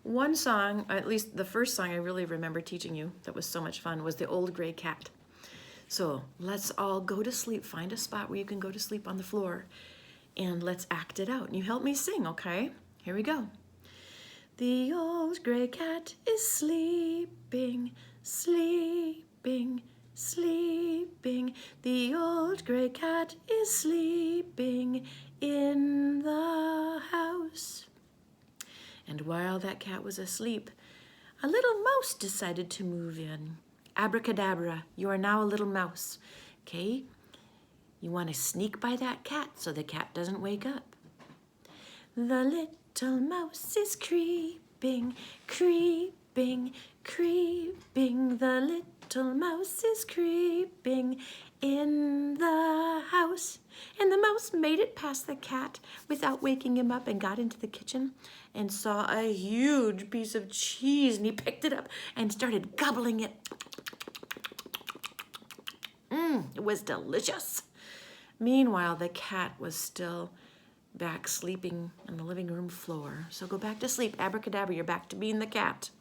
one song, at least the first song I really remember teaching you that was so much fun, was The Old Gray Cat. So let's all go to sleep. Find a spot where you can go to sleep on the floor, and let's act it out. And you help me sing, okay? Here we go. The old gray cat is sleeping, sleeping, sleeping. The old gray cat is sleeping in the house. And while that cat was asleep, a little mouse decided to move in. Abracadabra, you are now a little mouse. Okay? You want to sneak by that cat so the cat doesn't wake up. The little mouse is creeping, creeping, creeping. The little mouse is creeping in the house. And the mouse made it past the cat without waking him up and got into the kitchen and saw a huge piece of cheese, and he picked it up and started gobbling it. It was delicious. Meanwhile, the cat was still back sleeping on the living room floor. So go back to sleep. Abracadabra, you're back to being the cat.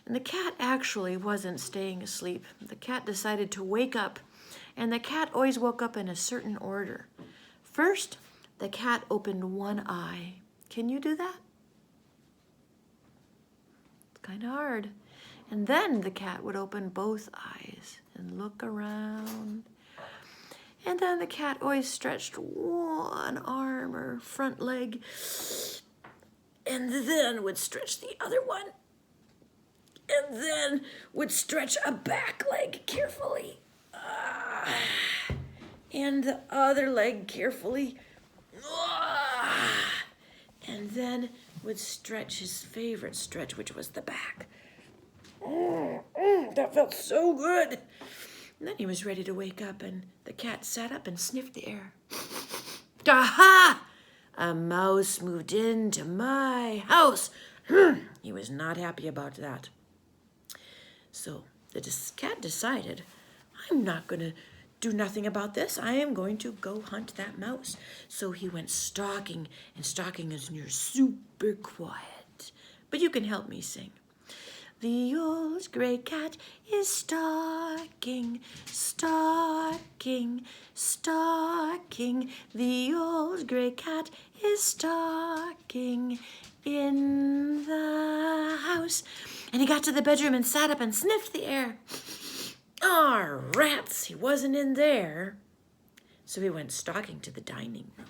And the cat actually wasn't staying asleep. The cat decided to wake up, and the cat always woke up in a certain order. First, the cat opened one eye. Can you do that? It's kind of hard. And then the cat would open both eyes and look around. And then the cat always stretched one arm or front leg, and then would stretch the other one, and then would stretch a back leg carefully, and the other leg carefully, and then would stretch his favorite stretch, which was the back. That felt so good. And then he was ready to wake up, and the cat sat up and sniffed the air. Aha! A mouse moved into my house. He was not happy about that. So the cat decided, I'm not going to do nothing about this. I am going to go hunt that mouse. So he went stalking, and stalking is when you're super quiet. But you can help me sing. The old gray cat is stalking, stalking, stalking. The old gray cat is stalking in the house. And he got to the bedroom and sat up and sniffed the air. Ah, rats, he wasn't in there. So he went stalking to the dining room.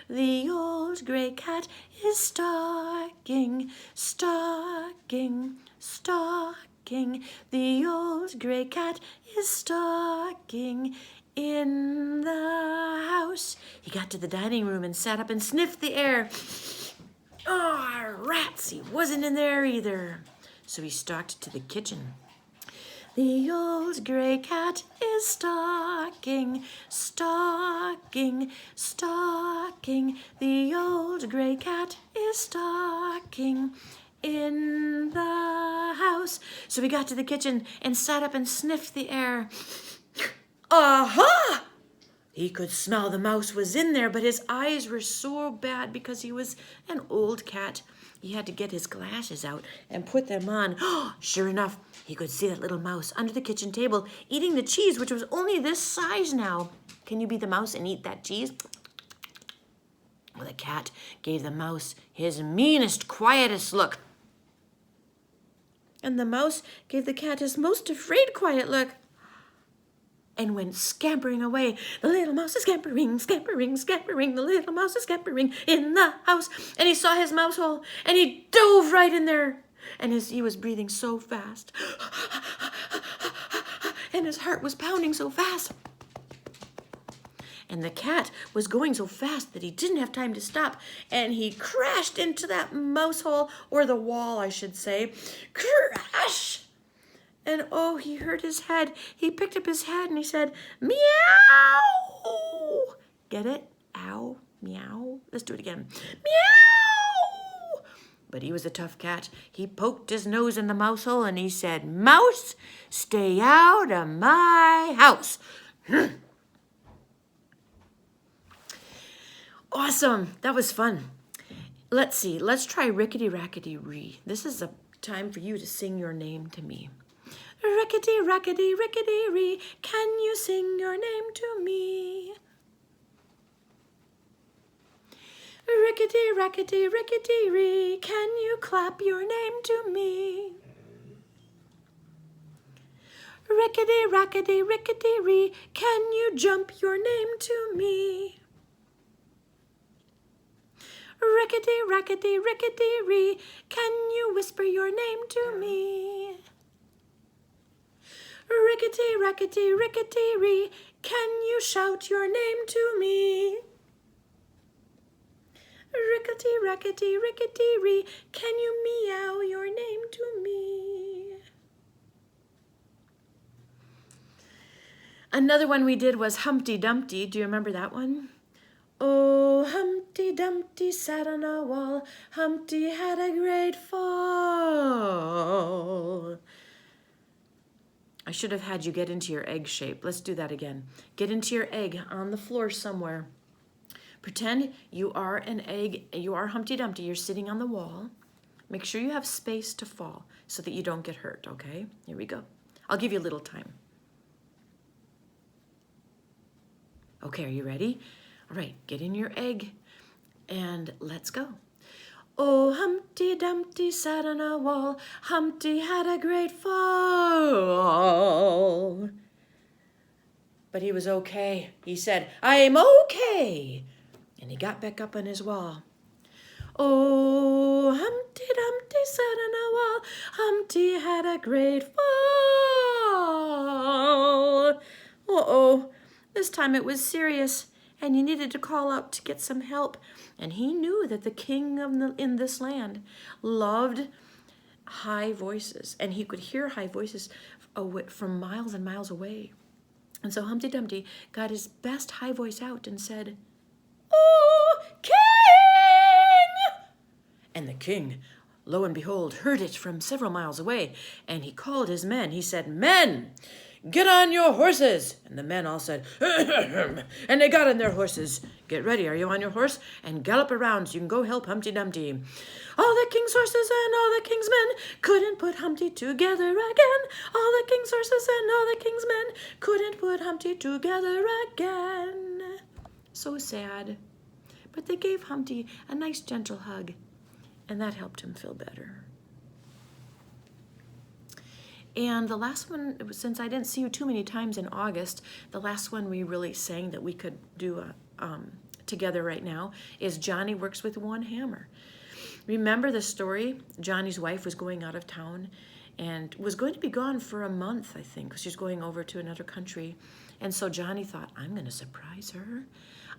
The old gray cat is stalking, stalking, stalking. The old gray cat is stalking in the house. He got to the dining room and sat up and sniffed the air. Ah, rats, he wasn't in there either. So he stalked to the kitchen. The old gray cat is stalking, stalking, stalking. The old gray cat is stalking in the house. So he got to the kitchen and sat up and sniffed the air. Aha! He could smell the mouse was in there, but his eyes were so bad because he was an old cat. He had to get his glasses out and put them on. Sure enough, he could see that little mouse under the kitchen table eating the cheese, which was only this size now. Can you be the mouse and eat that cheese? Well, the cat gave the mouse his meanest, quietest look. And the mouse gave the cat his most afraid, quiet look, and went scampering away. The little mouse is scampering, scampering, scampering. The little mouse is scampering in the house. And he saw his mouse hole, and he dove right in there. And he was breathing so fast. And his heart was pounding so fast. And the cat was going so fast that he didn't have time to stop. And he crashed into that mouse hole, or the wall, I should say. Crash! And oh, he hurt his head. He picked up his head and he said, meow. Get it? Ow, meow. Let's do it again. Meow. But he was a tough cat. He poked his nose in the mouse hole and he said, mouse, stay out of my house. Awesome. That was fun. Let's see. Let's try Rickety Rackety Ray. This is a time for you to sing your name to me. Rickety Rackety Rickety Ray, can you sing your name to me? Rickety Rackety Rickety Ray, can you clap your name to me? Rickety Rackety Rickety Ray, can you jump your name to me? Rickety Rackety Rickety Ray, can you whisper your name to me? Rickety Rackety Rickety Ray, can you shout your name to me? Rickety Rackety Rickety Ray, can you meow your name to me? Another one we did was Humpty Dumpty. Do you remember that one? Oh, Humpty Dumpty sat on a wall. Humpty had a great fall. I should have had you get into your egg shape. Let's do that again. Get into your egg on the floor somewhere. Pretend you are an egg. You are Humpty Dumpty. You're sitting on the wall. Make sure you have space to fall so that you don't get hurt, okay? Here we go. I'll give you a little time. Okay, are you ready? All right, get in your egg and let's go. Oh, Humpty Dumpty sat on a wall. Humpty had a great fall. But he was okay. He said, I'm okay. And he got back up on his wall. Oh, Humpty Dumpty sat on a wall. Humpty had a great fall. Uh-oh. This time it was serious, and he needed to call out to get some help. And he knew that the king in this land loved high voices, and he could hear high voices from miles and miles away. And so Humpty Dumpty got his best high voice out and said, "Oh, king!" And the king, lo and behold, heard it from several miles away, and he called his men. He said, "Men, get on your horses." And the men all said, and they got on their horses. "Get ready, are you on your horse? And gallop around so you can go help Humpty Dumpty." All the king's horses and all the king's men couldn't put Humpty together again. All the king's horses and all the king's men couldn't put Humpty together again. So sad. But they gave Humpty a nice gentle hug, and that helped him feel better. And the last one, since I didn't see you too many times in August, the last one we really sang that we could do together right now is Johnny Works with One Hammer. Remember the story? Johnny's wife was going out of town and was going to be gone for a month, I think. She's going over to another country. And so Johnny thought, I'm going to surprise her.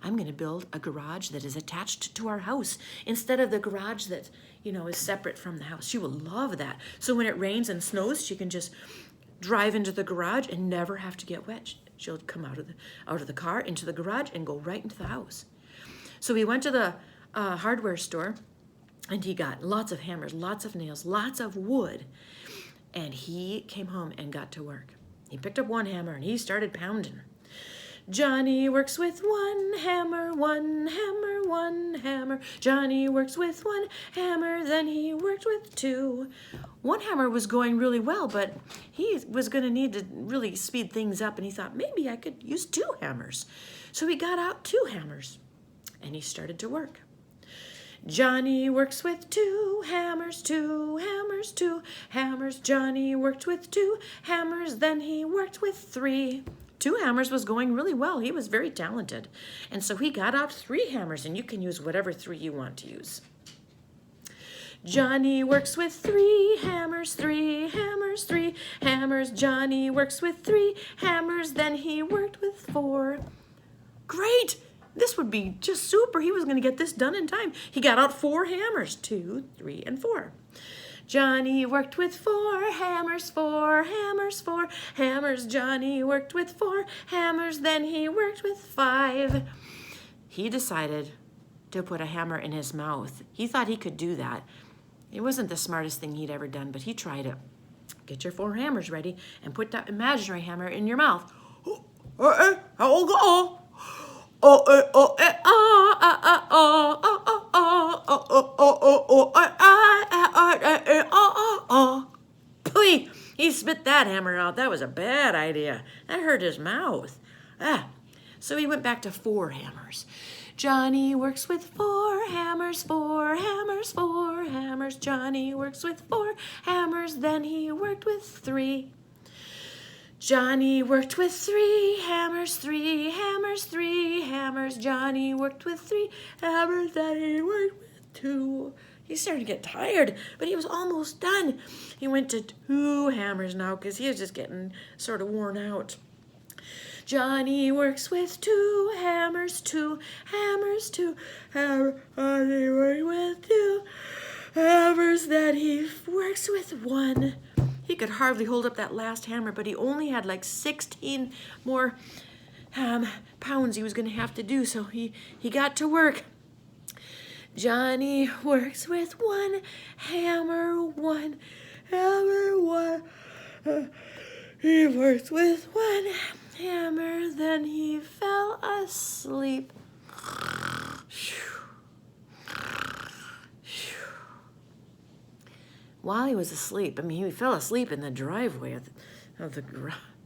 I'm going to build a garage that is attached to our house instead of the garage that, is separate from the house. She will love that. So when it rains and snows, she can just drive into the garage and never have to get wet. She'll come out of the car into the garage and go right into the house. So he went to the hardware store and he got lots of hammers, lots of nails, lots of wood. And he came home and got to work. He picked up one hammer and he started pounding. Johnny works with one hammer, one hammer, one hammer. Johnny works with one hammer, then he worked with two. One hammer was going really well, but he was going to need to really speed things up, and he thought, maybe I could use two hammers. So he got out two hammers, and he started to work. Johnny works with two hammers, two hammers, two hammers. Johnny worked with two hammers, then he worked with three. Two hammers was going really well. He was very talented. And so he got out three hammers, and you can use whatever three you want to use. Johnny works with three hammers, three hammers, three hammers. Johnny works with three hammers, then he worked with four. Great! This would be just super. He was going to get this done in time. He got out four hammers, 2, 3, and 4. Johnny worked with four hammers, four hammers, four hammers. Johnny worked with four hammers, then he worked with 5. He decided to put a hammer in his mouth. He thought he could do that. It wasn't the smartest thing he'd ever done, but he tried it. Get your 4 hammers ready and put that imaginary hammer in your mouth. Pooey! He spit that hammer out. That was a bad idea. That hurt his mouth. So he went back to 4 hammers. Johnny works with 4 hammers, 4 hammers, 4 hammers. Johnny works with 4 hammers, then he worked with 3. Johnny worked with 3 hammers, 3 hammers, 3 hammers. Johnny worked with 3 hammers, then he worked with 2. He started to get tired, but he was almost done. He went to 2 hammers now because he was just getting sort of worn out. Johnny works with 2 hammers, 2 hammers, 2 hammers. Johnny works with 2 hammers, then he works with 1. He could hardly hold up that last hammer, but he only had like 16 more pounds he was going to have to do, so he got to work. Johnny works with 1 hammer, 1 hammer, 1. He works with 1 hammer, then he fell asleep. While he was asleep, he fell asleep in the driveway of the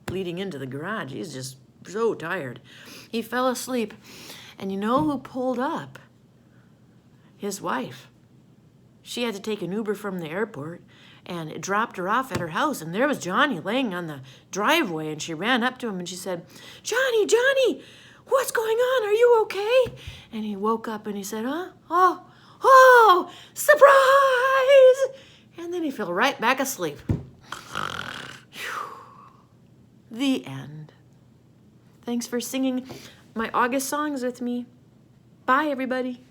leading into the garage. He's just so tired. He fell asleep, and you know who pulled up? His wife. She had to take an Uber from the airport, and it dropped her off at her house, and there was Johnny laying on the driveway, and she ran up to him, and she said, Johnny, Johnny, what's going on? Are you okay? And he woke up, and he said, oh, surprise! And then he fell right back asleep. The end. Thanks for singing my August songs with me. Bye, everybody.